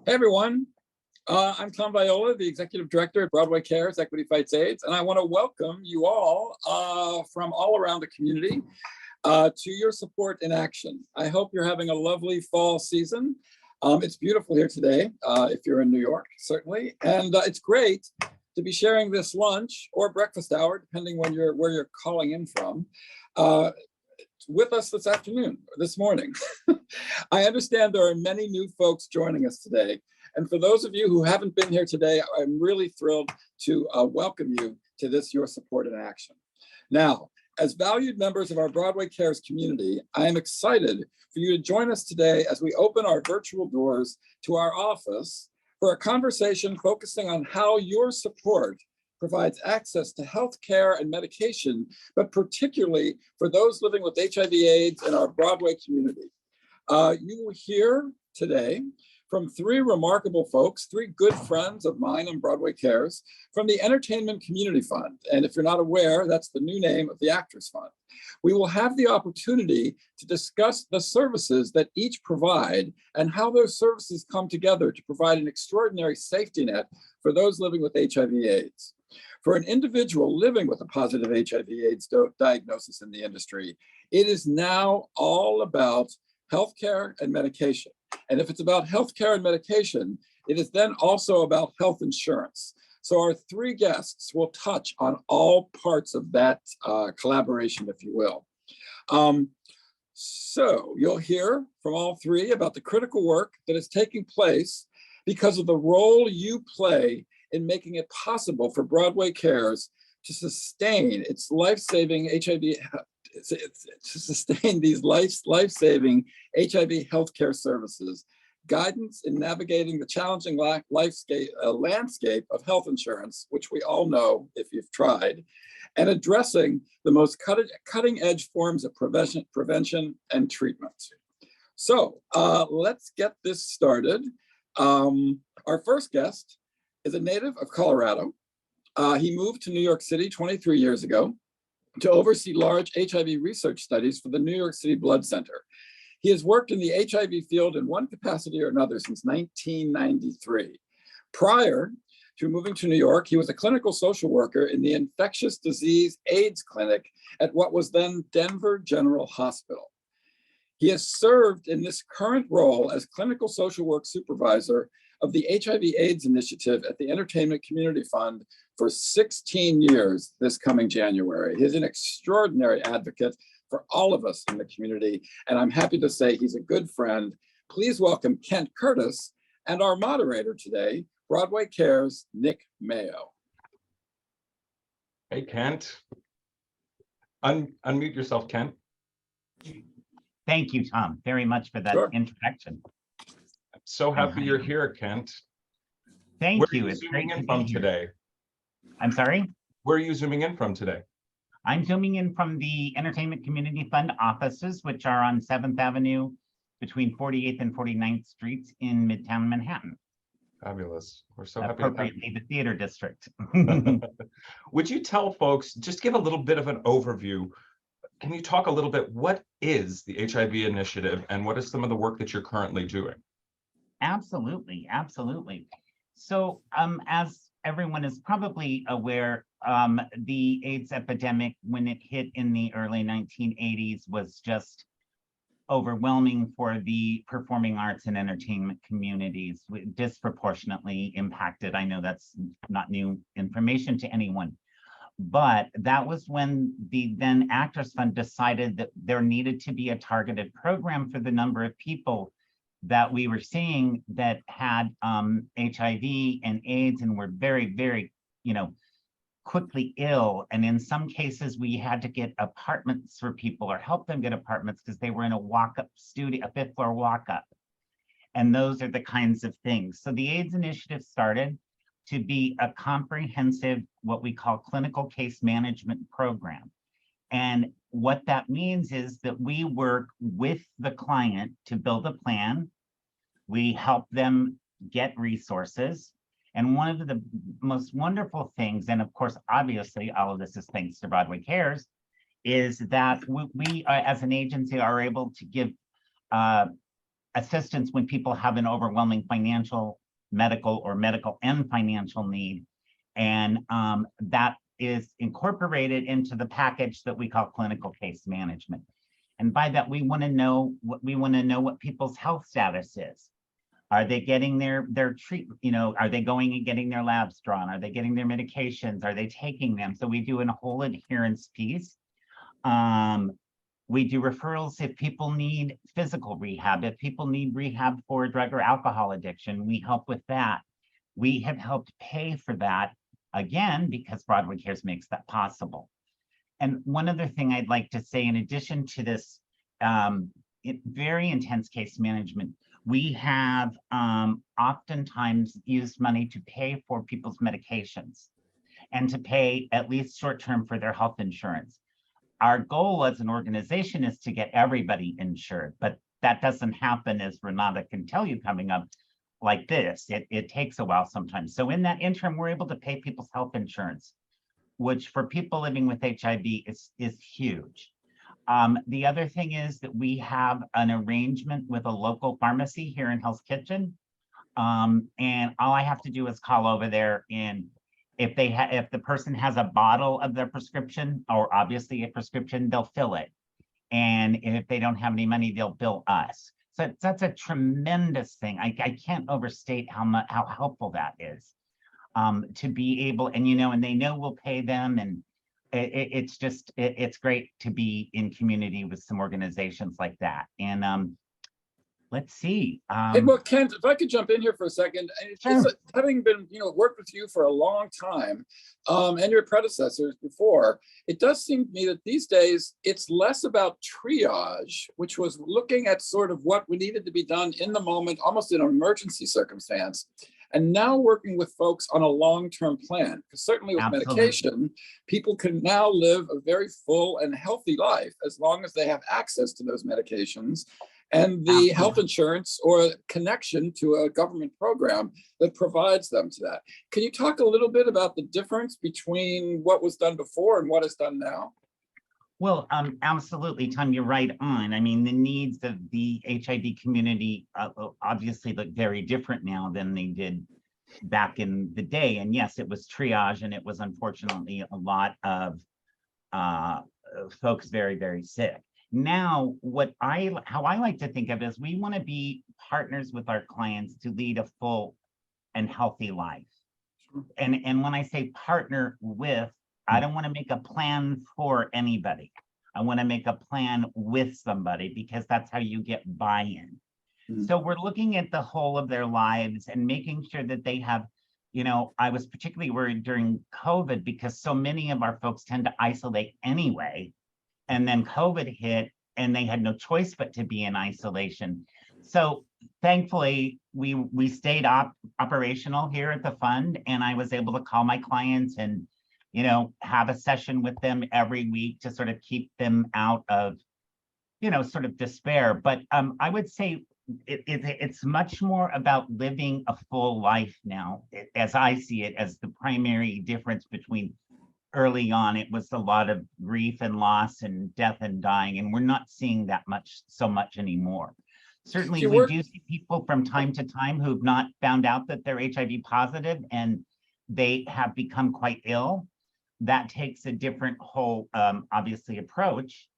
Hey everyone, I'm Tom Viola, the Executive Director at Broadway Cares Equity Fights AIDS, and I want to welcome you all from all around the community to your support in action. I hope you're having a lovely fall season. It's beautiful here today, if you're in New York, certainly, and it's great to be sharing this lunch or breakfast hour, depending where you're calling in from, with us this afternoon, or this morning. I understand there are many new folks joining us today. And for those of you who haven't been here today, I'm really thrilled to welcome you to this Your Support in Action. Now, as valued members of our Broadway Cares community, I am excited for you to join us today as we open our virtual doors to our office for a conversation focusing on how your support provides access to health care and medication, but particularly for those living with HIV/AIDS in our Broadway community. You will hear today from three remarkable folks, three good friends of mine and Broadway Cares, from the Entertainment Community Fund. And if you're not aware, that's the new name of the Actors Fund. We will have the opportunity to discuss the services that each provide and how those services come together to provide an extraordinary safety net for those living with HIV/AIDS. For an individual living with a positive HIV/AIDS diagnosis in the industry, it is now all about healthcare and medication. And if it's about healthcare and medication, it is then also about health insurance. So our three guests will touch on all parts of that collaboration, if you will. So you'll hear from all three about the critical work that is taking place because of the role you play in making it possible for Broadway Cares to sustain its life-saving HIV, to sustain these life-saving HIV healthcare services, guidance in navigating the challenging landscape of health insurance, which we all know if you've tried, and addressing the most cutting-edge forms of prevention and treatment. So let's get this started. Our first guest is a native of Colorado. He moved to New York City 23 years ago to oversee large HIV research studies for the New York City Blood Center. He has worked in the HIV field in one capacity or another since 1993. Prior to moving to New York, he was a clinical social worker in the infectious disease AIDS clinic at what was then Denver General Hospital. He has served in this current role as clinical social work supervisor of the HIV/AIDS initiative at the Entertainment Community Fund for 16 years this coming January. He's an extraordinary advocate for all of us in the community, and I'm happy to say he's a good friend. Please welcome Kent Curtis and our moderator today, Broadway Cares, Nick Mayo. Hey, Kent. Unmute yourself, Kent. Thank you, Tom, very much for that introduction. So happy you're here, Kent. Thank you. It's great to be here today. I'm sorry? Where are you zooming in from today? I'm zooming in from the Entertainment Community Fund offices, which are on 7th Avenue between 48th and 49th Streets in Midtown Manhattan. Fabulous. We're so happy. Appropriately, the theater district. Would you tell folks, just give a little bit of an overview. Can you talk a little bit, what is the HIV initiative and what is some of the work that you're currently doing? Absolutely, absolutely. So as everyone is probably aware, the AIDS epidemic, when it hit in the early 1980s, was just overwhelming for the performing arts and entertainment communities, disproportionately impacted. I know that's not new information to anyone, but that was when the then Actors Fund decided that there needed to be a targeted program for the number of people that we were seeing that had HIV and AIDS and were very, very, quickly ill. And in some cases, we had to get apartments for people or help them get apartments because they were in a walk-up studio, a 5th floor walk-up. And those are the kinds of things. So the AIDS initiative started to be a comprehensive, what we call clinical case management program. And what that means is that we work with the client to build a plan. We help them get resources. And one of the most wonderful things, and of course, obviously, all of this is thanks to Broadway Cares, is that we as an agency are able to give assistance when people have an overwhelming medical and financial need. And that is incorporated into the package that we call clinical case management. And by that, we want to know what people's health status is. Are they getting their treatment? Are they going and getting their labs drawn? Are they getting their medications? Are they taking them? So we do a whole adherence piece. We do referrals if people need physical rehab, if people need rehab for drug or alcohol addiction, we help with that. We have helped pay for that, again, because Broadway Cares makes that possible. And one other thing I'd like to say, in addition to this very intense case management, we have oftentimes used money to pay for people's medications and to pay at least short-term for their health insurance. Our goal as an organization is to get everybody insured, but that doesn't happen, as Renata can tell you coming up, like this. It takes a while sometimes. So in that interim, we're able to pay people's health insurance, which for people living with HIV is huge. The other thing is that we have an arrangement with a local pharmacy here in Hell's Kitchen. And all I have to do is call over there, and if the person has a bottle of their prescription, or obviously a prescription, they'll fill it. And if they don't have any money, they'll bill us. So that's a tremendous thing. I can't overstate how helpful that is, to be able, and they know we'll pay them, and it's great to be in community with some organizations like that. And let's see. Hey, well, Kent, if I could jump in here for a second, Sure. Having been, worked with you for a long time, and your predecessors before, it does seem to me that these days it's less about triage, which was looking at sort of what we needed to be done in the moment, almost in an emergency circumstance, and now working with folks on a long-term plan. Because certainly with Absolutely. medication, people can now live a very full and healthy life as long as they have access to those medications and the Absolutely. health insurance or connection to a government program that provides them to that. Can you talk a little bit about the difference between what was done before and what is done now? Well, absolutely, Tom, you're right on. I mean, the needs of the HIV community obviously look very different now than they did back in the day. And yes, it was triage, and it was unfortunately a lot of folks very, very sick. Now, how I like to think of it is we want to be partners with our clients to lead a full and healthy life. And when I say partner with, I don't want to make a plan for anybody. I want to make a plan with somebody, because that's how you get buy-in. So we're looking at the whole of their lives and making sure that they have, I was particularly worried during COVID because so many of our folks tend to isolate anyway. And then COVID hit and they had no choice but to be in isolation. So thankfully, we stayed operational here at the fund, and I was able to call my clients and, have a session with them every week to sort of keep them out of, sort of despair. But I would say it's much more about living a full life now, as I see it, as the primary difference between early on. It was a lot of grief and loss and death and dying, and we're not seeing that so much anymore. Certainly, we do see people from time to time who've not found out that they're HIV positive and they have become quite ill. That takes a different whole, obviously, approach.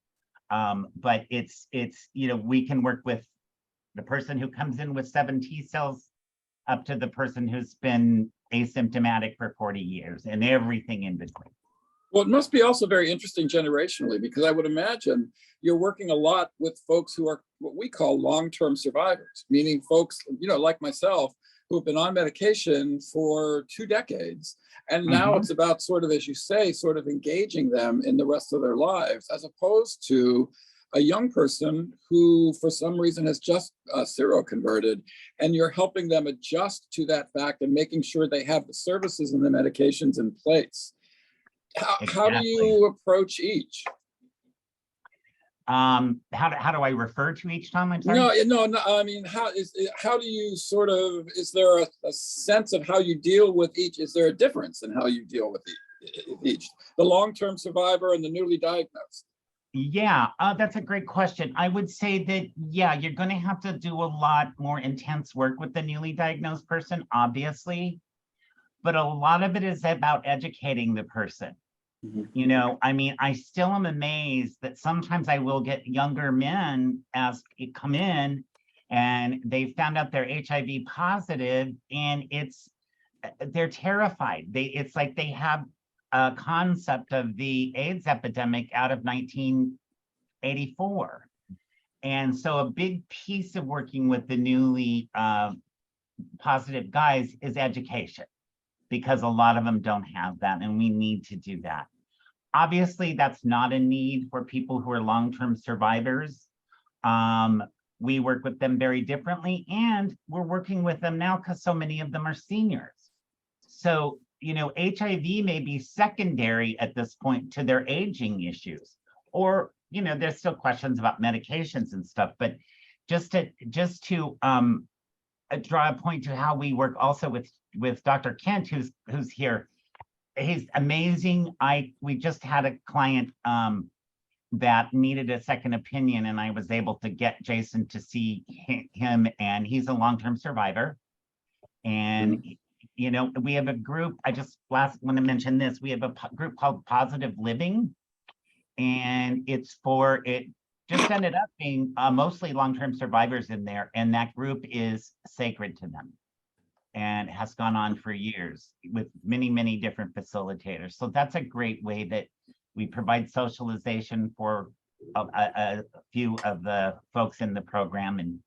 But it's we can work with the person who comes in with 7 T cells up to the person who's been asymptomatic for 40 years and everything in between. Well, it must be also very interesting generationally, because I would imagine you're working a lot with folks who are what we call long-term survivors, meaning folks, like myself, who have been on medication for 2 decades. And now it's about sort of, as you say, sort of engaging them in the rest of their lives, as opposed to a young person who, for some reason, has just seroconverted, and you're helping them adjust to that fact and making sure they have the services and the medications in place. How do you approach each? How do I refer to each, Tom? I'm sorry. No. I mean, how do you sort of? Is there a sense of how you deal with each? Is there a difference in how you deal with each? The long-term survivor and the newly diagnosed. Yeah, that's a great question. I would say that, yeah, you're going to have to do a lot more intense work with the newly diagnosed person, obviously, but a lot of it is about educating the person. Mhm. You know, I mean, I still am amazed that sometimes I will get younger men come in and they found out they're HIV positive, and they're terrified. It's like they have a concept of the AIDS epidemic out of 1984. And so a big piece of working with the newly positive guys is education, because a lot of them don't have that, and we need to do that. Obviously, that's not a need for people who are long-term survivors. We work with them very differently, and we're working with them now because so many of them are seniors. So, you know, HIV may be secondary at this point to their aging issues, or, you know, there's still questions about medications and stuff, but just to draw a point to how we work also with Dr. Kent, who's here. He's amazing. We just had a client that needed a second opinion, and I was able to get Jason to see him, and he's a long-term survivor. And you know, we have a group. I just want to mention this. We have a group called Positive Living, and it just ended up being mostly long-term survivors in there, and that group is sacred to them and has gone on for years with many, many different facilitators. So that's a great way that we provide socialization for a few of the folks in the program and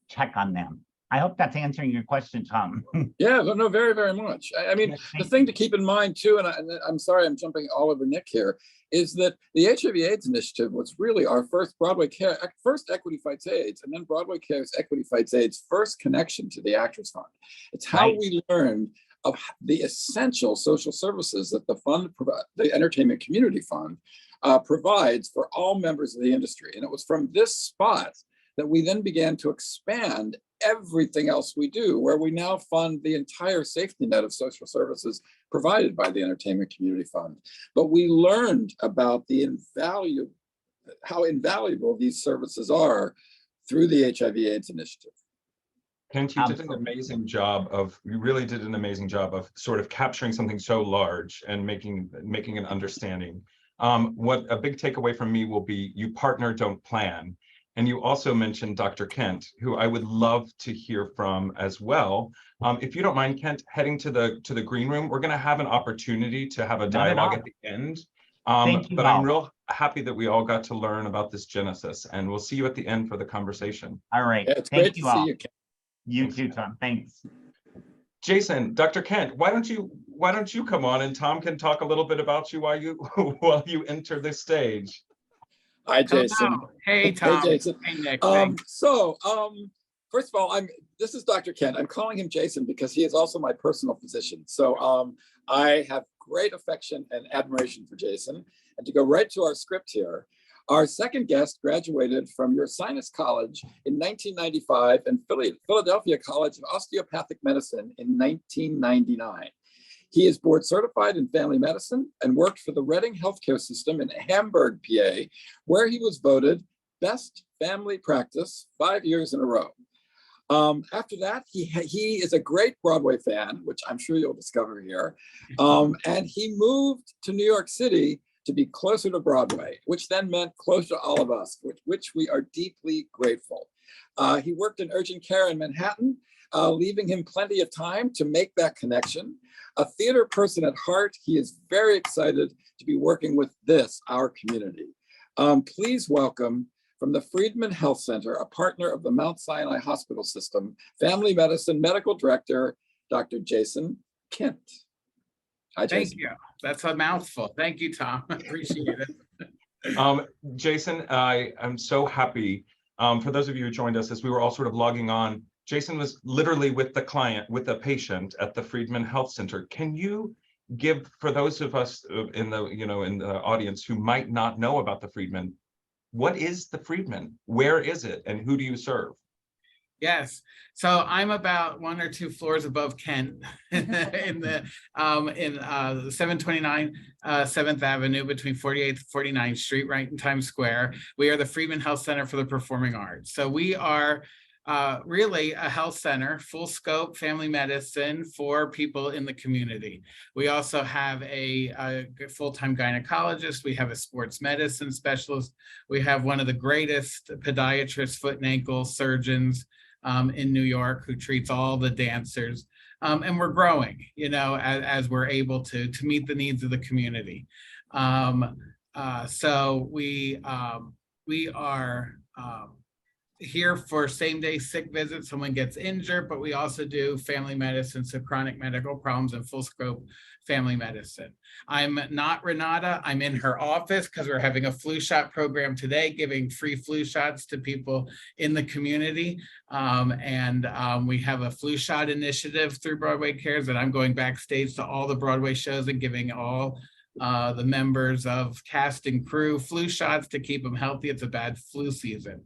check on them. I hope that's answering your question, Tom. Yeah, no, very, very much. I mean, the thing to keep in mind too, and I'm sorry I'm jumping all over Nick here, is that the HIV/AIDS initiative was really our first first Equity Fights AIDS, and then Broadway Cares Equity Fights AIDS first connection to the Actors Fund. It's how we learned of the essential social services that the fund, the Entertainment Community Fund, provides for all members of the industry. And it was from this spot that we then began to expand everything else we do, where we now fund the entire safety net of social services provided by the Entertainment Community Fund. But we learned about how invaluable these services are through the HIV/AIDS initiative. Kent, you really did an amazing job of sort of capturing something so large and making an understanding. What a big takeaway from me will be: you partner, don't plan. And you also mentioned Dr. Kent, who I would love to hear from as well. If you don't mind, Kent, heading to the green room, we're going to have an opportunity to have a dialogue at the end. But I'm real happy that we all got to learn about this genesis, and we'll see you at the end for the conversation. All right. Yeah, it's great to see you, Kent. You too, Tom. Thanks. Jason, Dr. Kent, why don't you come on, and Tom can talk a little bit about you while you enter the stage. Hi, Jason. Hello. Hey, Tom. Hey, Jason. Hey, Nick. First of all, this is Dr. Kent. I'm calling him Jason because he is also my personal physician. So I have great affection and admiration for Jason. And to go right to our script here, our second guest graduated from Ursinus College in 1995 and Philadelphia College of Osteopathic Medicine in 1999. He is board certified in family medicine and worked for the Reading Healthcare System in Hamburg, PA, where he was voted best family practice 5 years in a row. After that, he is a great Broadway fan, which I'm sure you'll discover here. And he moved to New York City to be closer to Broadway, which then meant closer to all of us, which we are deeply grateful. He worked in urgent care in Manhattan, leaving him plenty of time to make that connection. A theater person at heart, he is very excited to be working with our community. Please welcome, from the Friedman Health Center, a partner of the Mount Sinai Hospital System, family medicine medical director, Dr. Jason Kent. Hi, Jason. Thank you. That's a mouthful. Thank you, Tom. I appreciate it. Jason, I am so happy. For those of you who joined us as we were all sort of logging on, Jason was literally with the patient at the Friedman Health Center. Can you give, for those of us in the audience who might not know about the Friedman, what is the Friedman? Where is it? And who do you serve? Yes. So I'm about 1 or 2 floors above Kent in the 729 7th Avenue between 48th and 49th Street, right in Times Square. We are the Friedman Health Center for the Performing Arts. So we are really a health center, full scope family medicine for people in the community. We also have a full-time gynecologist. We have a sports medicine specialist. We have one of the greatest podiatrists, foot and ankle surgeons in New York who treats all the dancers. And we're growing, you know, as we're able to meet the needs of the community. So we are here for same-day sick visits. Someone gets injured, but we also do family medicine, so chronic medical problems and full scope family medicine. I'm not Renata. I'm in her office because we're having a flu shot program today, giving free flu shots to people in the community. We have a flu shot initiative through Broadway Cares, and I'm going backstage to all the Broadway shows and giving all the members of cast and crew flu shots to keep them healthy. It's a bad flu season.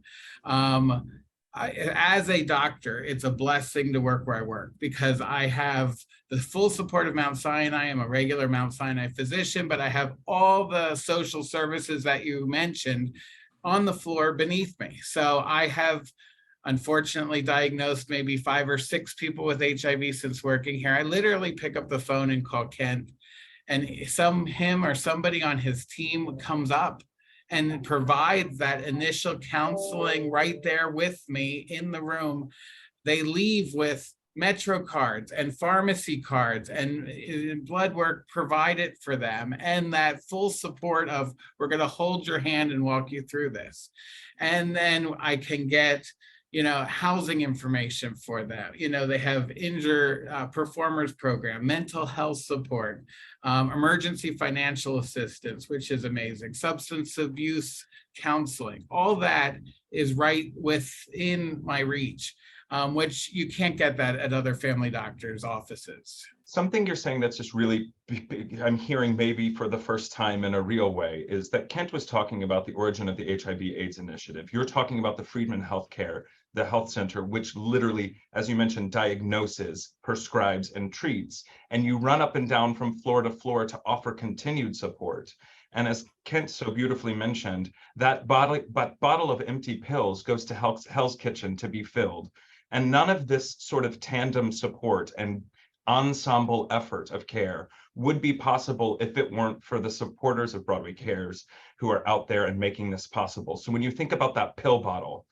As a doctor, it's a blessing to work where I work because I have the full support of Mount Sinai. I'm a regular Mount Sinai physician, but I have all the social services that you mentioned on the floor beneath me. So I have unfortunately diagnosed maybe 5 or 6 people with HIV since working here. I literally pick up the phone and call Kent, and him or somebody on his team comes up and provides that initial counseling right there with me in the room. They leave with Metro cards and pharmacy cards and blood work provided for them, and that full support of, we're going to hold your hand and walk you through this. And then I can get, you know, housing information for them. You know, they have injured performers program, mental health support, emergency financial assistance, which is amazing, substance abuse counseling. All that is right within my reach, which you can't get that at other family doctors' offices. Something you're saying that's just really, I'm hearing maybe for the first time in a real way, is that Kent was talking about the origin of the HIV/AIDS initiative. You're talking about the Friedman Healthcare, the health center, which literally, as you mentioned, diagnoses, prescribes, and treats. And you run up and down from floor to floor to offer continued support. And as Kent so beautifully mentioned, that bottle of empty pills goes to Hell's Kitchen to be filled. And none of this sort of tandem support and ensemble effort of care would be possible if it weren't for the supporters of Broadway Cares who are out there and making this possible. So when you think about that pill bottle,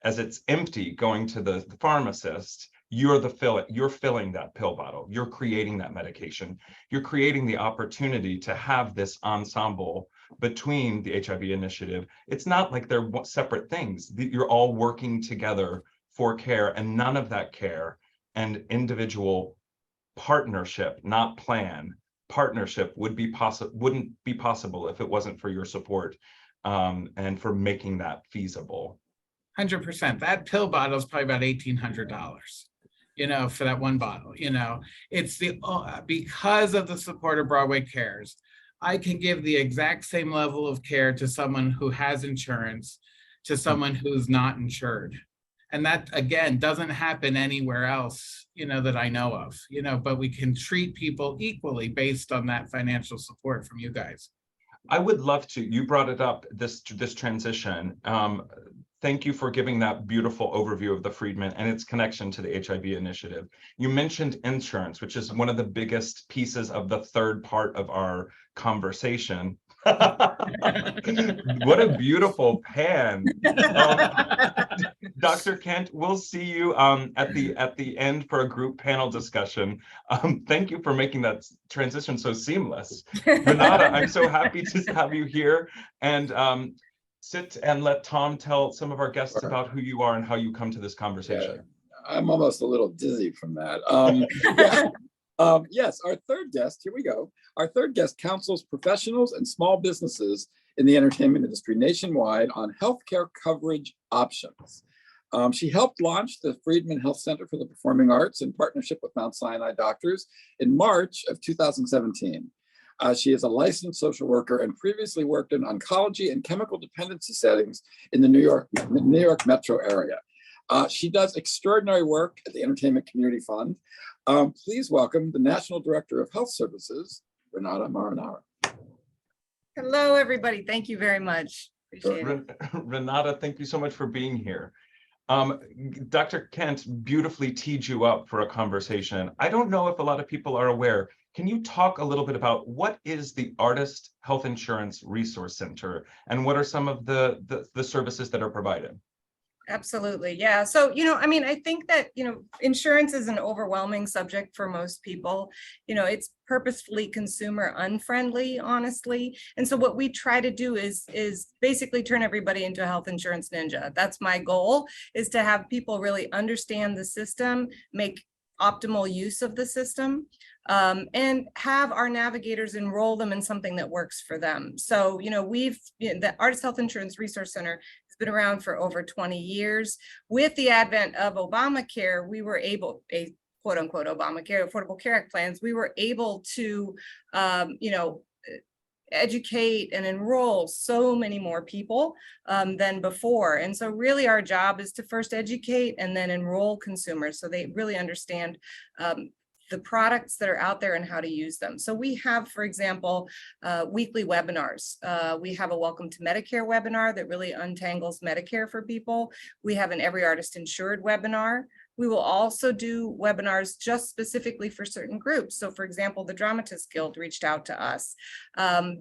as it's empty going to the pharmacist, you're filling that pill bottle. You're creating that medication. You're creating the opportunity to have this ensemble between the HIV initiative. It's not like they're separate things. You're all working together for care, and none of that care and individual partnership, not plan, partnership wouldn't be possible if it wasn't for your support and for making that feasible. 100%. That pill bottle is probably about $1,800, you know, for that one bottle. You know, it's because of the support of Broadway Cares, I can give the exact same level of care to someone who has insurance to someone who's not insured. And that, again, doesn't happen anywhere else, you know, that I know of, you know, but we can treat people equally based on that financial support from you guys. I would love to, you brought it up, this transition. Thank you for giving that beautiful overview of the Friedman and its connection to the HIV initiative. You mentioned insurance, which is one of the biggest pieces of the third part of our conversation. What a beautiful pan. Dr. Kent, we'll see you at the end for a group panel discussion. Thank you for making that transition so seamless. Renata, I'm so happy to have you here, and sit and let Tom tell some of our guests about who you are and how you come to this conversation. Yeah, I'm almost a little dizzy from that. Yes, our third guest, here we go. Our third guest counsels professionals and small businesses in the entertainment industry nationwide on healthcare coverage options. She helped launch the Friedman Health Center for the Performing Arts in partnership with Mount Sinai doctors in March of 2017. She is a licensed social worker and previously worked in oncology and chemical dependency settings in the New York metro area. She does extraordinary work at the Entertainment Community Fund. Please welcome the National Director of Health Services, Renata Marinara. Hello, everybody. Thank you very much. Appreciate it. Renata, thank you so much for being here. Dr. Kent beautifully teed you up for a conversation. I don't know if a lot of people are aware. Can you talk a little bit about what is the Artist Health Insurance Resource Center and what are some of the services that are provided? Absolutely. Yeah. So, I mean, I think that, insurance is an overwhelming subject for most people. It's purposefully consumer unfriendly, honestly. And so what we try to do is basically turn everybody into a health insurance ninja. That's my goal, is to have people really understand the system, make optimal use of the system, and have our navigators enroll them in something that works for them. So, the Artist Health Insurance Resource Center has been around for over 20 years. With the advent of Obamacare, we were able, a quote unquote Obamacare, Affordable Care Act plans, we were able to, educate and enroll so many more people than before. And so really our job is to first educate and then enroll consumers so they really understand the products that are out there and how to use them. So we have, for example, weekly webinars. We have a Welcome to Medicare webinar that really untangles Medicare for people. We have an Every Artist Insured webinar. We will also do webinars just specifically for certain groups. So for example, the Dramatists Guild reached out to us.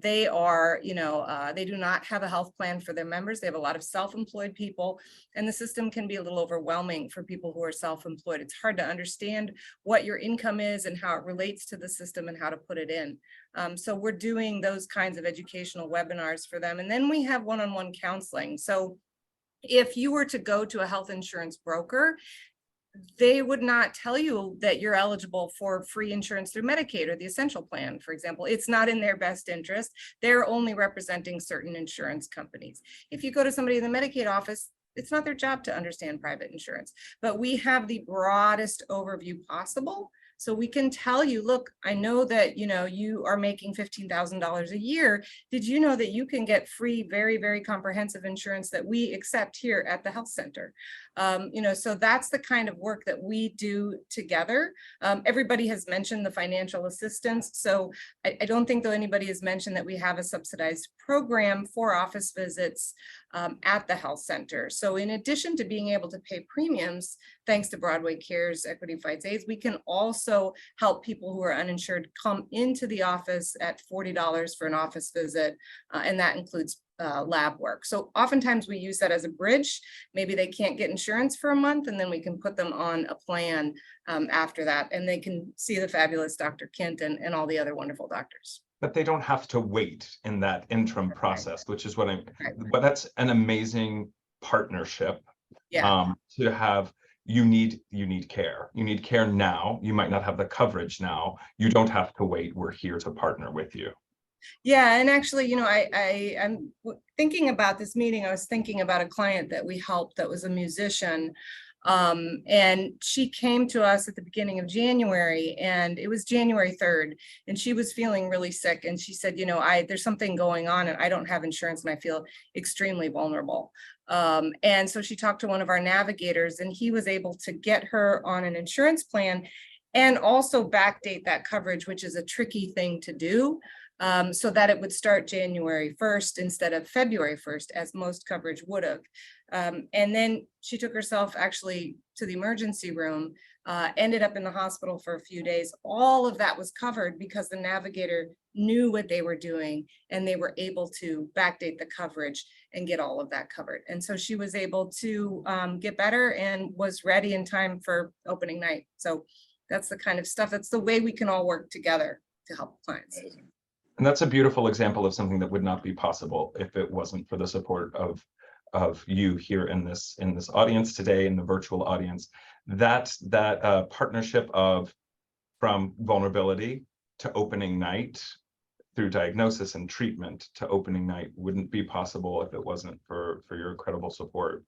They are, they do not have a health plan for their members. They have a lot of self-employed people, and the system can be a little overwhelming for people who are self-employed. It's hard to understand what your income is and how it relates to the system and how to put it in. So we're doing those kinds of educational webinars for them. And then we have one-on-one counseling. So if you were to go to a health insurance broker, they would not tell you that you're eligible for free insurance through Medicaid or the Essential Plan, for example. It's not in their best interest. They're only representing certain insurance companies. If you go to somebody in the Medicaid office, it's not their job to understand private insurance, but we have the broadest overview possible. So we can tell you, look, I know that, you are making $15,000 a year. Did you know that you can get free, very, very comprehensive insurance that we accept here at the health center? So that's the kind of work that we do together. Everybody has mentioned the financial assistance. So I don't think though anybody has mentioned that we have a subsidized program for office visits at the health center. So in addition to being able to pay premiums, thanks to Broadway Cares Equity Fights AIDS, we can also help people who are uninsured come into the office at $40 for an office visit, and that includes lab work. So oftentimes we use that as a bridge. Maybe they can't get insurance for a month, and then we can put them on a plan after that, and they can see the fabulous Dr. Kent and all the other wonderful doctors. But they don't have to wait in that interim process, which is what but that's an amazing partnership. Yeah. To have, you need care. You need care now. You might not have the coverage now. You don't have to wait. We're here to partner with you. Yeah, and actually, I'm thinking about this meeting. I was thinking about a client that we helped that was a musician. And she came to us at the beginning of January, and it was January 3rd, and she was feeling really sick. And she said, there's something going on and I don't have insurance and I feel extremely vulnerable. And so she talked to one of our navigators, and he was able to get her on an insurance plan and also backdate that coverage, which is a tricky thing to do. So that it would start January 1st instead of February 1st, as most coverage would have. And then she took herself actually to the emergency room, ended up in the hospital for a few days. All of that was covered because the navigator knew what they were doing, and they were able to backdate the coverage and get all of that covered. And so she was able to get better and was ready in time for opening night. So that's the kind of stuff, that's the way we can all work together to help clients. Amazing. And that's a beautiful example of something that would not be possible if it wasn't for the support of you here in this audience today, in the virtual audience. That partnership from vulnerability to opening night, through diagnosis and treatment to opening night, wouldn't be possible if it wasn't for your incredible support.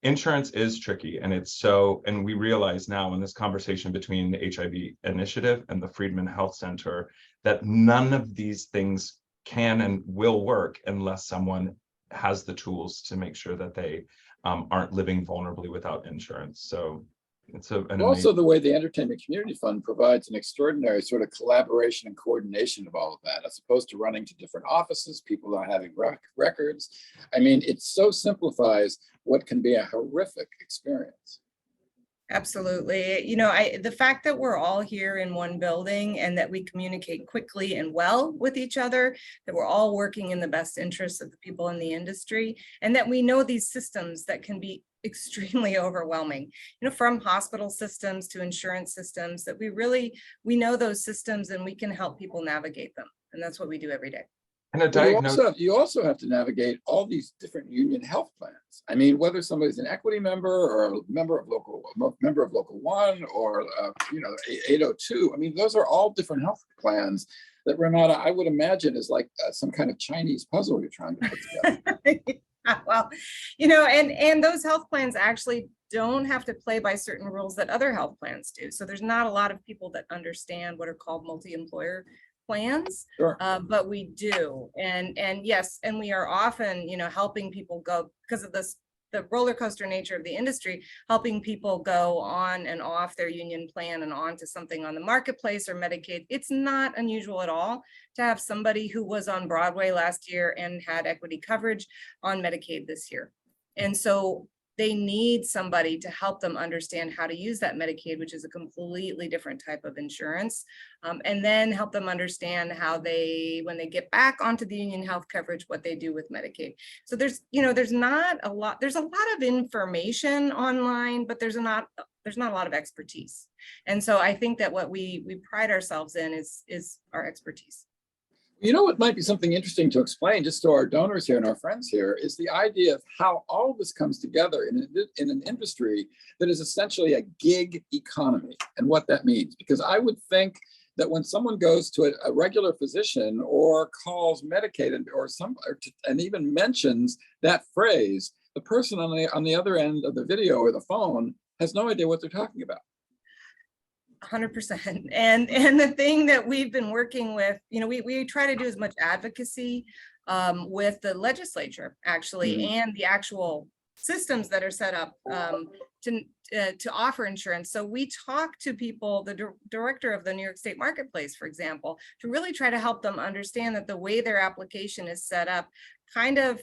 Insurance is tricky, and and we realize now in this conversation between the HIV Initiative and the Friedman Health Center that none of these things can and will work unless someone has the tools to make sure that they aren't living vulnerably without insurance. So it's an Also, the way the Entertainment Community Fund provides an extraordinary sort of collaboration and coordination of all of that, as opposed to running to different offices, people not having records. I mean, it so simplifies what can be a horrific experience. Absolutely. The fact that we're all here in one building and that we communicate quickly and well with each other, that we're all working in the best interests of the people in the industry, and that we know these systems that can be extremely overwhelming, from hospital systems to insurance systems, that we know those systems and we can help people navigate them. And that's what we do every day. And a diagnosis. You also have to navigate all these different union health plans. I mean, whether somebody's an equity member or a member of local one or 802. I mean, those are all different health plans that Renata, I would imagine, is like some kind of Chinese puzzle you're trying to put together. Well, and those health plans actually don't have to play by certain rules that other health plans do. So there's not a lot of people that understand what are called multi-employer plans, Sure. But we do, and yes, and we are often, helping people go, because of the roller coaster nature of the industry, helping people go on and off their union plan and on to something on the marketplace or Medicaid. It's not unusual at all to have somebody who was on Broadway last year and had equity coverage on Medicaid this year, and so they need somebody to help them understand how to use that Medicaid, which is a completely different type of insurance, and then help them understand how when they get back onto the union health coverage, what they do with Medicaid. So there's not a lot. There's a lot of information online, but there's not a lot of expertise. And so I think that what we pride ourselves in is our expertise. What might be something interesting to explain just to our donors here and our friends here is the idea of how all of this comes together in an industry that is essentially a gig economy and what that means. Because I would think that when someone goes to a regular physician or calls Medicaid and even mentions that phrase, the person on the other end of the video or the phone has no idea what they're talking about. 100%. And the thing that we've been working with, we try to do as much advocacy with the legislature, actually, and the actual systems that are set up to offer insurance. So we talk to people, the director of the New York State Marketplace, for example, to really try to help them understand that the way their application is set up kind of,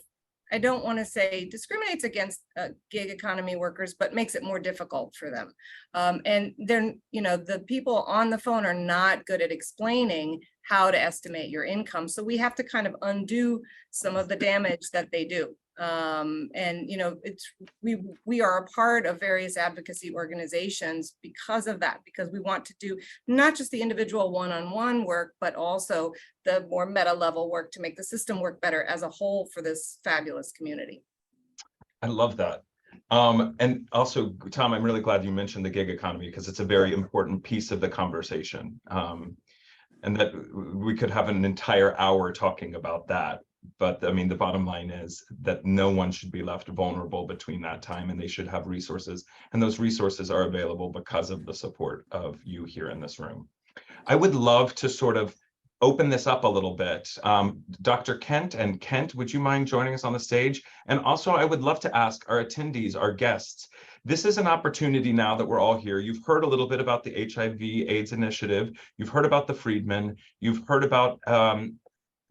I don't want to say discriminates against gig economy workers, but makes it more difficult for them. And then, the people on the phone are not good at explaining how to estimate your income. So we have to kind of undo some of the damage that they do. We are a part of various advocacy organizations because of that, because we want to do not just the individual one-on-one work, but also the more meta level work to make the system work better as a whole for this fabulous community. I love that. And also, Tom, I'm really glad you mentioned the gig economy because it's a very important piece of the conversation. And that we could have an entire hour talking about that. But I mean, the bottom line is that no one should be left vulnerable between that time, and they should have resources. And those resources are available because of the support of you here in this room. I would love to sort of open this up a little bit. Dr. Kent and Kent, would you mind joining us on the stage? And also, I would love to ask our attendees, our guests, this is an opportunity now that we're all here. You've heard a little bit about the HIV/AIDS initiative. You've heard about the Freedmen. You've heard about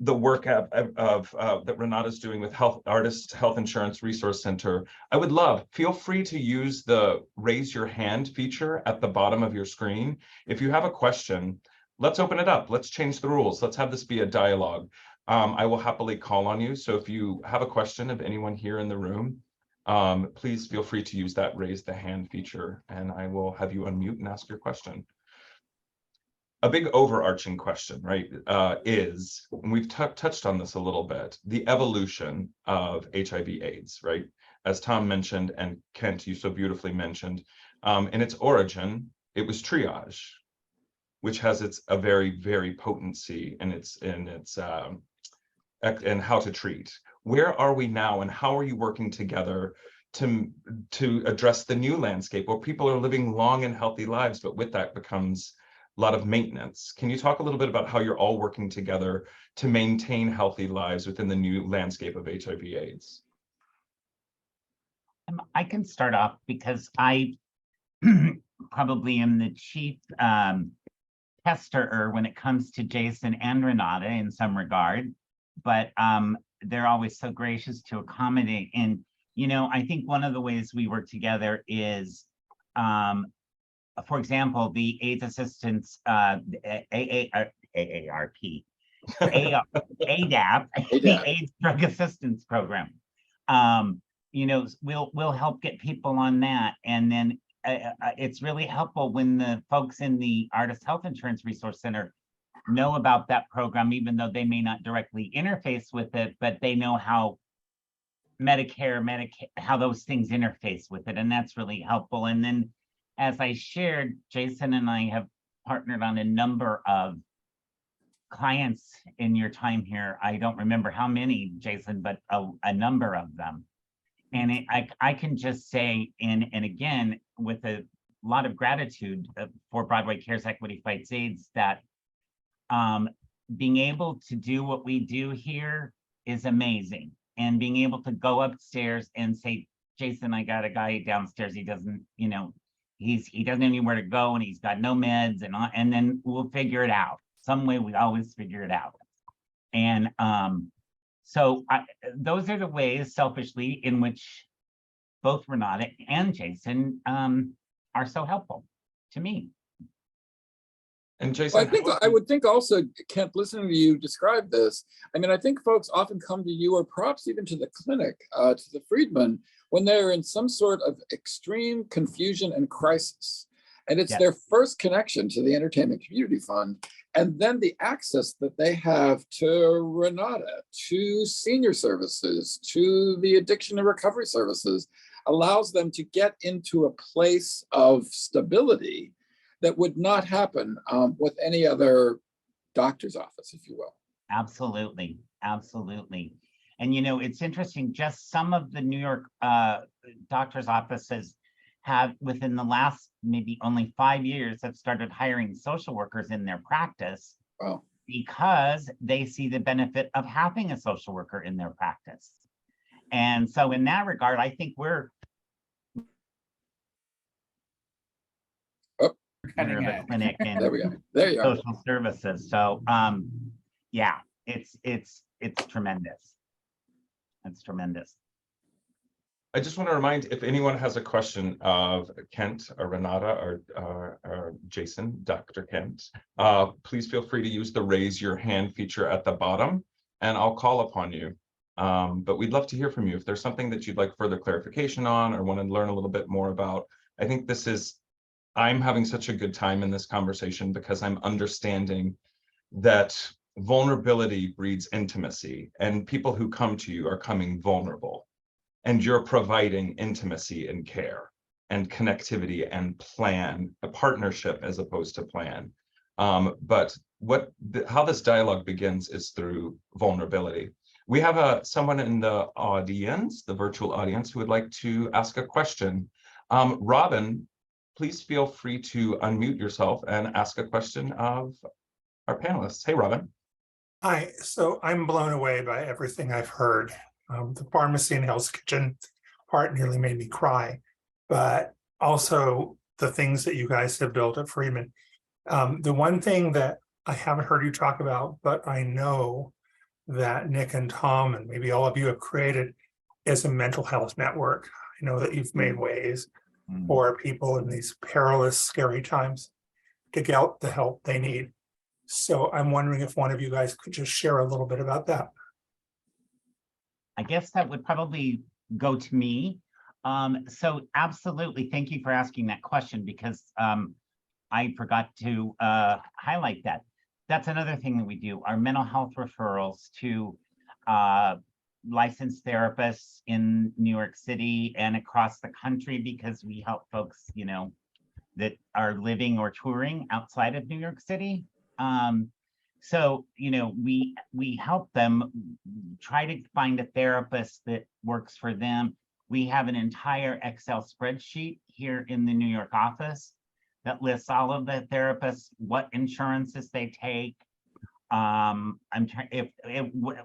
the work that Renata's doing with Artist Health Insurance Resource Center. I would feel free to use the raise your hand feature at the bottom of your screen. If you have a question, let's open it up. Let's change the rules. Let's have this be a dialogue. I will happily call on you. So if you have a question of anyone here in the room, please feel free to use that raise the hand feature and I will have you unmute and ask your question. A big overarching question, right, is, and we've touched on this a little bit, the evolution of HIV/AIDS, right? As Tom mentioned, and Kent, you so beautifully mentioned, in its origin, it was triage, which has a very, very potency in its and how to treat. Where are we now, and how are you working together to address the new landscape where people are living long and healthy lives, but with that becomes a lot of maintenance? Can you talk a little bit about how you're all working together to maintain healthy lives within the new landscape of HIV/AIDS? I can start off because I probably am the chief tester when it comes to Jason and Renata in some regard, but they're always so gracious to accommodate. And, I think one of the ways we work together is, for example, the AIDS assistance, AARP, ADAP, the AIDS Drug Assistance Program. We'll help get people on that. And then it's really helpful when the folks in the Artist Health Insurance Resource Center know about that program, even though they may not directly interface with it, but they know how Medicare, Medicaid, how those things interface with it. And that's really helpful. And then, as I shared, Jason and I have partnered on a number of clients in your time here. I don't remember how many, Jason, but a number of them. And I can just say, and again, with a lot of gratitude for Broadway Cares Equity Fights AIDS, that being able to do what we do here is amazing. And being able to go upstairs and say, Jason, I got a guy downstairs, he doesn't, he doesn't have anywhere to go and he's got no meds, and then we'll figure it out. Some way we always figure it out. And so those are the ways, selfishly, in which both Renata and Jason are so helpful to me. And Jason, I would think also, Kent, listening to you describe this, I mean, I think folks often come to you, or perhaps even to the clinic, to the Friedman, when they're in some sort of extreme confusion and crisis. And it's their first connection to the Entertainment Community Fund. And then the access that they have to Renata, to senior services, to the addiction and recovery services, allows them to get into a place of stability that would not happen with any other doctor's office, if you will. Absolutely, absolutely. And it's interesting, just some of the New York doctor's offices have, within the last maybe only 5 years, have started hiring social workers in their practice. Wow. Because they see the benefit of having a social worker in their practice. And so in that regard, I think we're the clinic and there we go. There you are. social services. So yeah, it's tremendous. It's tremendous. I just want to remind, if anyone has a question of Kent or Renata or Jason, Dr. Kent, please feel free to use the raise your hand feature at the bottom and I'll call upon you. But we'd love to hear from you. If there's something that you'd like further clarification on or want to learn a little bit more about, I think I'm having such a good time in this conversation because I'm understanding that vulnerability breeds intimacy, and people who come to you are coming vulnerable. And you're providing intimacy and care and connectivity and plan, a partnership as opposed to plan. But how this dialogue begins is through vulnerability. We have someone in the audience, the virtual audience, who would like to ask a question. Robin, please feel free to unmute yourself and ask a question of our panelists. Hey, Robin. Hi, so I'm blown away by everything I've heard. The pharmacy and Hell's Kitchen part nearly made me cry, but also the things that you guys have built at Friedman. The one thing that I haven't heard you talk about, but I know that Nick and Tom and maybe all of you have created, is a mental health network. I know that you've made ways for people in these perilous, scary times to get the help they need. So I'm wondering if one of you guys could just share a little bit about that. I guess that would probably go to me. So absolutely, thank you for asking that question, because I forgot to highlight that. That's another thing that we do, our mental health referrals to licensed therapists in New York City and across the country, because we help folks, that are living or touring outside of New York City. So, we help them try to find a therapist that works for them. We have an entire Excel spreadsheet here in the New York office that lists all of the therapists, what insurances they take,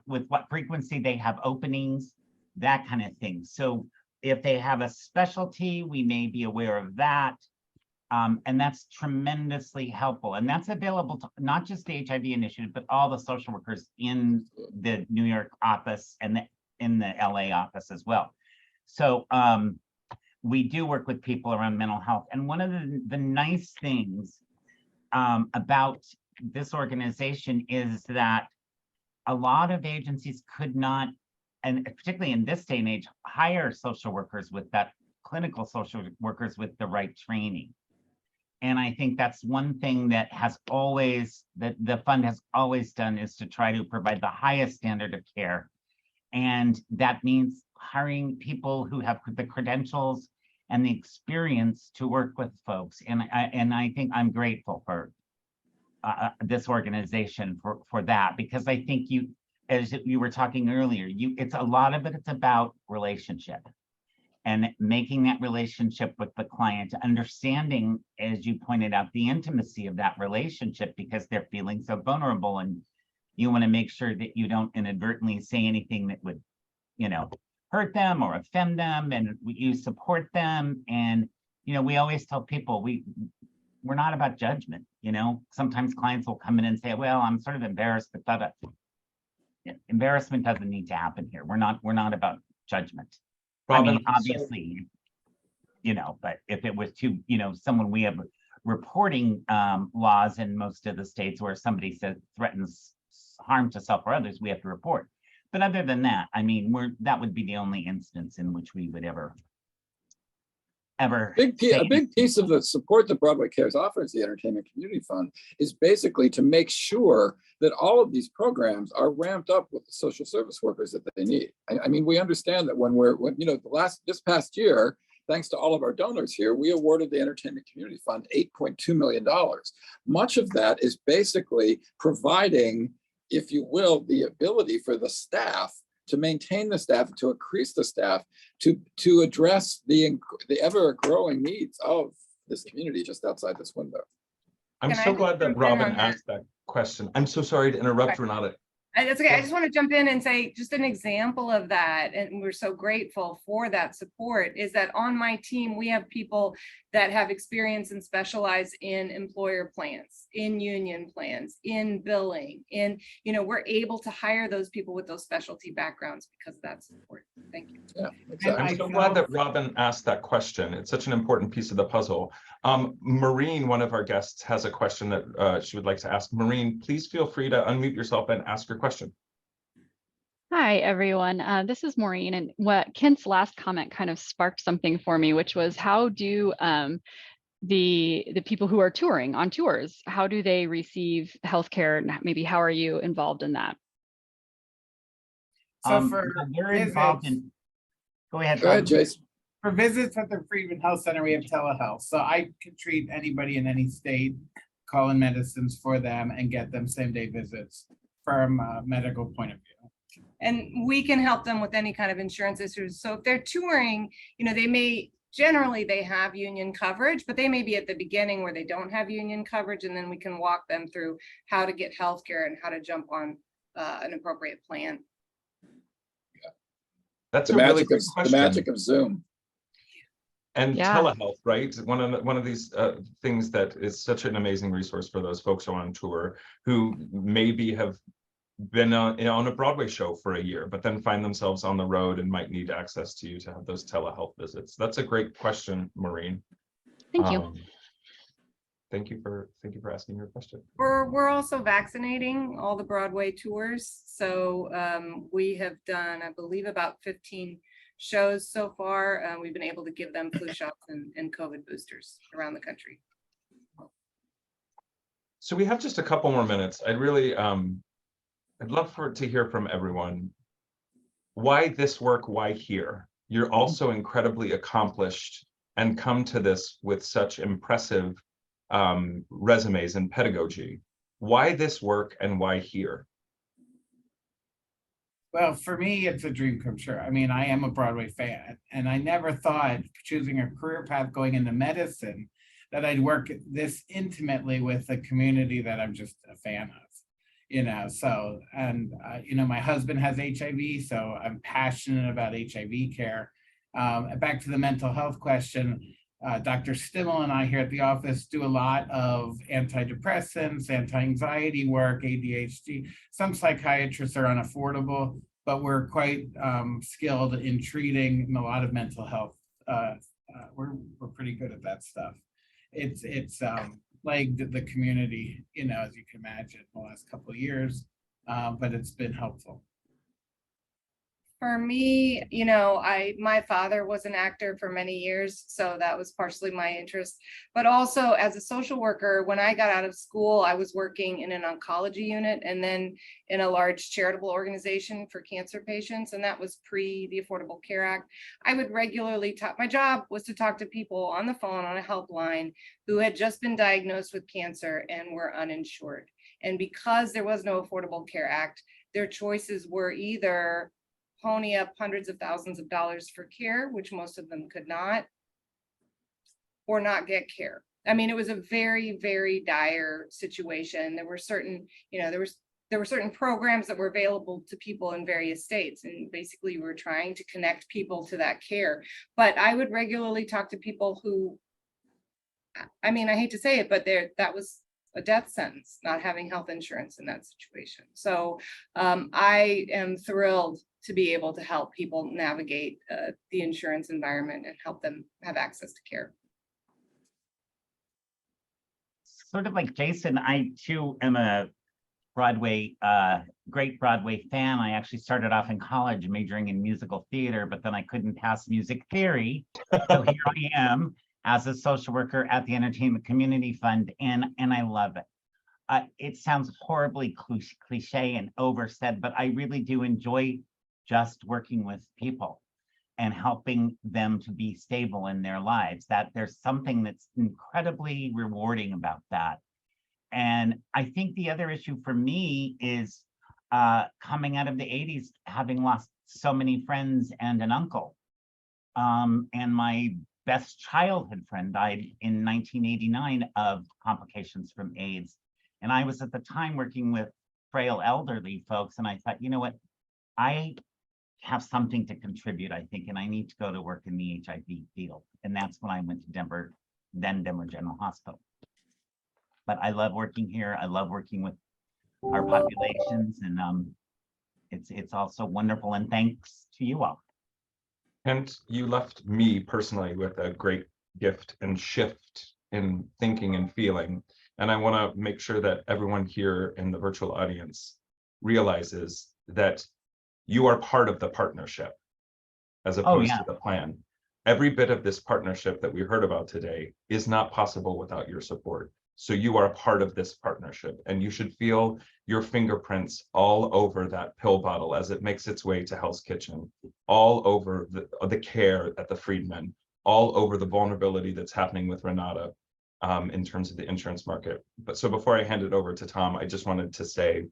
with what frequency they have openings, that kind of thing. So if they have a specialty, we may be aware of that. And that's tremendously helpful. And that's available to not just the HIV initiative, but all the social workers in the New York office and in the LA office as well. So we do work with people around mental health. And one of the nice things about this organization is that a lot of agencies could not, and particularly in this day and age, hire social workers with that clinical social workers with the right training. And I think that's one thing that has always, that the fund has always done, is to try to provide the highest standard of care. And that means hiring people who have the credentials and the experience to work with folks. And I think I'm grateful for this organization for that, because I think you, as you were talking earlier, it's a lot of it, it's about relationship and making that relationship with the client, understanding, as you pointed out, the intimacy of that relationship, because they're feeling so vulnerable, and you want to make sure that you don't inadvertently say anything that would, you know, hurt them or offend them, and you support them. And, you know, we always tell people we're not about judgment. You know, sometimes clients will come in and say, well, I'm sort of embarrassed, but embarrassment doesn't need to happen here. We're not about judgment. Robin, I mean, obviously, you know, but if it was to, you know, someone, we have reporting laws in most of the states where somebody says threatens harm to self or others, we have to report. But other than that, I mean, that would be the only instance in which we would ever. A big piece of the support that Broadway Cares offers, the Entertainment Community Fund, is basically to make sure that all of these programs are ramped up with the social service workers that they need. I mean, we understand that when you know, this past year, thanks to all of our donors here, we awarded the Entertainment Community Fund $8.2 million. Much of that is basically providing, if you will, the ability for the staff to maintain the staff, to increase the staff, to address the ever-growing needs of this community just outside this window. I'm so glad that Robin asked that question. I'm so sorry to interrupt, Renata. That's okay. I just want to jump in and say just an example of that, and we're so grateful for that support, is that on my team, we have people that have experience and specialize in employer plans, in union plans, in billing, you know, we're able to hire those people with those specialty backgrounds because of that support. Thank you. Yeah, exactly. I'm so glad that Robin asked that question. It's such an important piece of the puzzle. Maureen, one of our guests, has a question that she would like to ask. Maureen, please feel free to unmute yourself and ask your question. Hi, everyone. This is Maureen, and what Kent's last comment kind of sparked something for me, which was how do the people who are touring on tours, how do they receive healthcare, and maybe how are you involved in that? So we're involved in. Go ahead, Jason. For visits at the Friedman Health Center, we have telehealth. So I can treat anybody in any state, call in medicines for them, and get them same-day visits from a medical point of view. And we can help them with any kind of insurance issues. So if they're touring, you know, generally they have union coverage, but they may be at the beginning where they don't have union coverage, and then we can walk them through how to get healthcare and how to jump on an appropriate plan. That's the magic of Zoom. And telehealth, right? One of these things that is such an amazing resource for those folks who are on tour who maybe have been on a Broadway show for a year, but then find themselves on the road and might need access to you to have those telehealth visits. That's a great question, Maureen. Thank you. Thank you for asking your question. We're also vaccinating all the Broadway tours. So we have done, I believe, about 15 shows so far. We've been able to give them flu shots and COVID boosters around the country. So we have just a couple more minutes. I'd love to hear from everyone. Why this work? Why here? You're also incredibly accomplished and come to this with such impressive resumes and pedagogy. Why this work and why here? Well, for me, it's a dream come true. I mean, I am a Broadway fan, and I never thought, choosing a career path going into medicine, that I'd work this intimately with a community that I'm just a fan of. You know, so, and, you know, my husband has HIV, so I'm passionate about HIV care. Back to the mental health question, Dr. Stimmel and I here at the office do a lot of antidepressants, anti-anxiety work, ADHD. Some psychiatrists are unaffordable, but we're quite skilled in treating a lot of mental health. We're pretty good at that stuff. It's plagued the community, you know, as you can imagine, the last couple of years, but it's been helpful. For me, you know, my father was an actor for many years, so that was partially my interest. But also as a social worker, when I got out of school, I was working in an oncology unit and then in a large charitable organization for cancer patients, and that was pre the Affordable Care Act. I would regularly talk, my job was to talk to people on the phone on a helpline who had just been diagnosed with cancer and were uninsured. And because there was no Affordable Care Act, their choices were either pony up hundreds of thousands of dollars for care, which most of them could not, or not get care. I mean, it was a very, very dire situation. There were certain, you know, there were certain programs that were available to people in various states, and basically we were trying to connect people to that care. But I would regularly talk to people who, I mean, I hate to say it, but that was a death sentence, not having health insurance in that situation. So I am thrilled to be able to help people navigate the insurance environment and help them have access to care. Sort of like Jason, I too am a Broadway, great Broadway fan. I actually started off in college majoring in musical theater, but then I couldn't pass music theory. So here I am as a social worker at the Entertainment Community Fund, and I love it. It sounds horribly cliche and oversaid, but I really do enjoy just working with people and helping them to be stable in their lives. That there's something that's incredibly rewarding about that. And I think the other issue for me is coming out of the 80s, having lost so many friends and an uncle. And my best childhood friend died in 1989 of complications from AIDS. And I was at the time working with frail elderly folks, and I thought, you know what, I have something to contribute, I think, and I need to go to work in the HIV field. And that's when I went to Denver, then Denver General Hospital. But I love working here. I love working with our populations, and it's also wonderful. And thanks to you all. And you left me personally with a great gift and shift in thinking and feeling. And I want to make sure that everyone here in the virtual audience realizes that you are part of the partnership as opposed to the plan. Every bit of this partnership that we heard about today is not possible without your support. So you are a part of this partnership, and you should feel your fingerprints all over that pill bottle as it makes its way to Hell's Kitchen, all over the care at the Freedmen, all over the vulnerability that's happening with Renata in terms of the insurance market. But so before I hand it over to Tom, I just wanted to say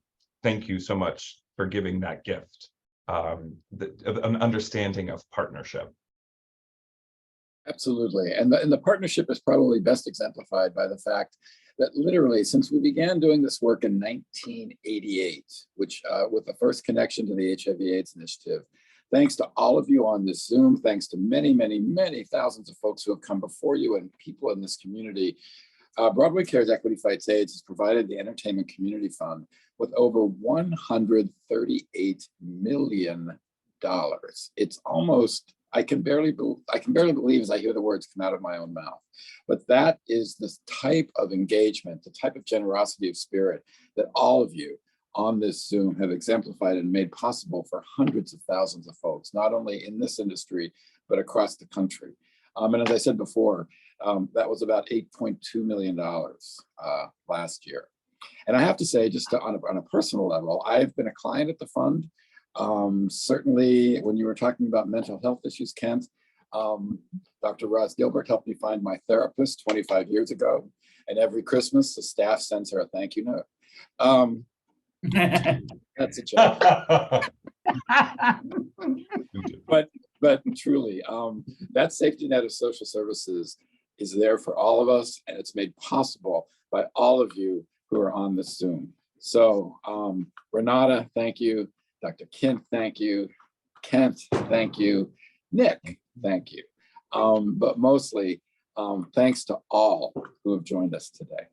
thank you so much for giving that gift, an understanding of partnership. Absolutely. And the partnership is probably best exemplified by the fact that literally since we began doing this work in 1988, which with the first connection to the HIV/AIDS initiative, thanks to all of you on this Zoom, thanks to many, many, many thousands of folks who have come before you and people in this community, Broadway Cares Equity Fights AIDS has provided the Entertainment Community Fund with over $138 million. It's almost, I can barely believe as I hear the words come out of my own mouth. But that is the type of engagement, the type of generosity of spirit that all of you on this Zoom have exemplified and made possible for hundreds of thousands of folks, not only in this industry, but across the country. And as I said before, that was about $8.2 million last year. And I have to say, just on a personal level, I've been a client at the fund. Certainly when you were talking about mental health issues, Kent, Dr. Roz Gilbert helped me find my therapist 25 years ago. And every Christmas, the staff sends her a thank you note. That's a joke. But truly, that safety net of social services is there for all of us, and it's made possible by all of you who are on this Zoom. So Renata, thank you. Dr. Kent, thank you. Kent, thank you. Nick, thank you. But mostly, thanks to all who have joined us today.